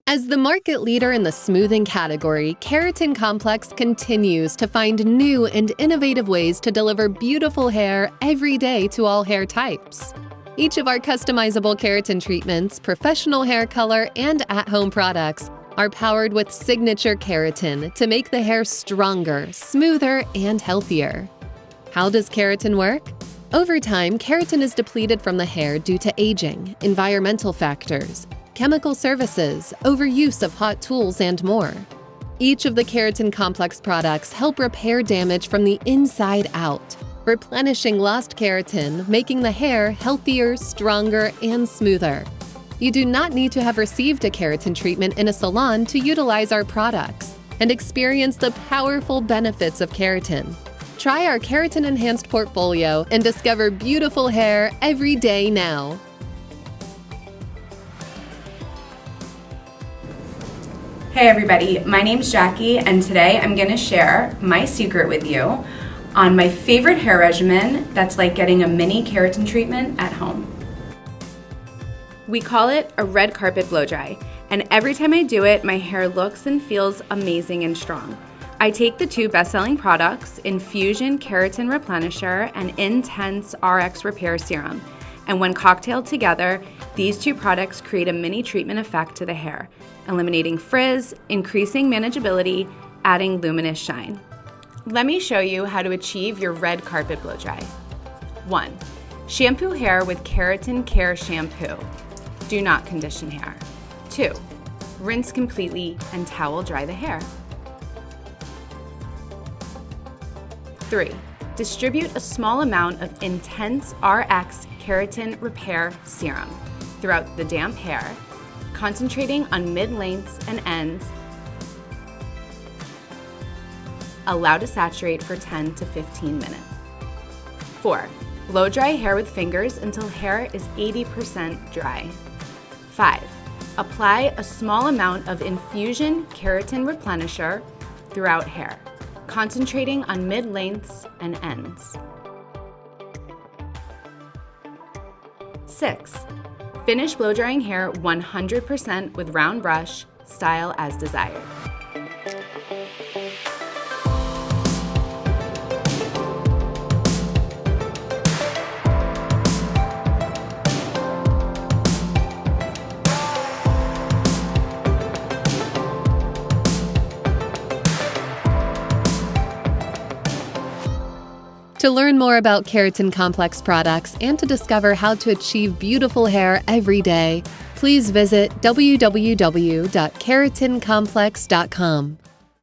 As the market leader in the smoothing category, Keratin Complex continues to find new and innovative ways to deliver beautiful hair every day to all hair types. Each of our customizable keratin treatments, professional hair color, and at-home products are powered with signature keratin to make the hair stronger, smoother, and healthier. How does keratin work? Over time, keratin is depleted from the hair due to aging, environmental factors, chemical services, overuse of hot tools, and more. Each of the Keratin Complex products help repair damage from the inside out, replenishing lost keratin, making the hair healthier, stronger, and smoother. You do not need to have received a keratin treatment in a salon to utilize our products and experience the powerful benefits of keratin. Try our keratin-enhanced portfolio and discover beautiful hair every day now. Hey everybody, my name's Jackie and today I'm going to share my secret with you on my favorite hair regimen that's like getting a mini keratin treatment at home. We call it a red carpet blow dry, and every time I do it, my hair looks and feels amazing and strong. I take the two best-selling products, Infusion Keratin Replenisher and Intense RX Repair Serum, and when cocktailed together, these two products create a mini treatment effect to the hair, eliminating frizz, increasing manageability, adding luminous shine. Let me show you how to achieve your red carpet blow dry. 1. Shampoo hair with Keratin Care Shampoo. Do not condition hair. 2. Rinse completely and towel dry the hair. 3. Distribute a small amount of Intense RX Keratin Repair Serum throughout the damp hair, concentrating on mid-lengths and ends. Allow to saturate for 10 to 15 minutes. 4. Blow dry hair with fingers until hair is 80% dry. 5. Apply a small amount of Infusion Keratin Replenisher throughout hair, concentrating on mid-lengths and ends. 6. Finish blow drying hair 100% with round brush, style as desired. To learn more about Keratin Complex products and to discover how to achieve beautiful hair every day, please visit www.keratincomplex.com.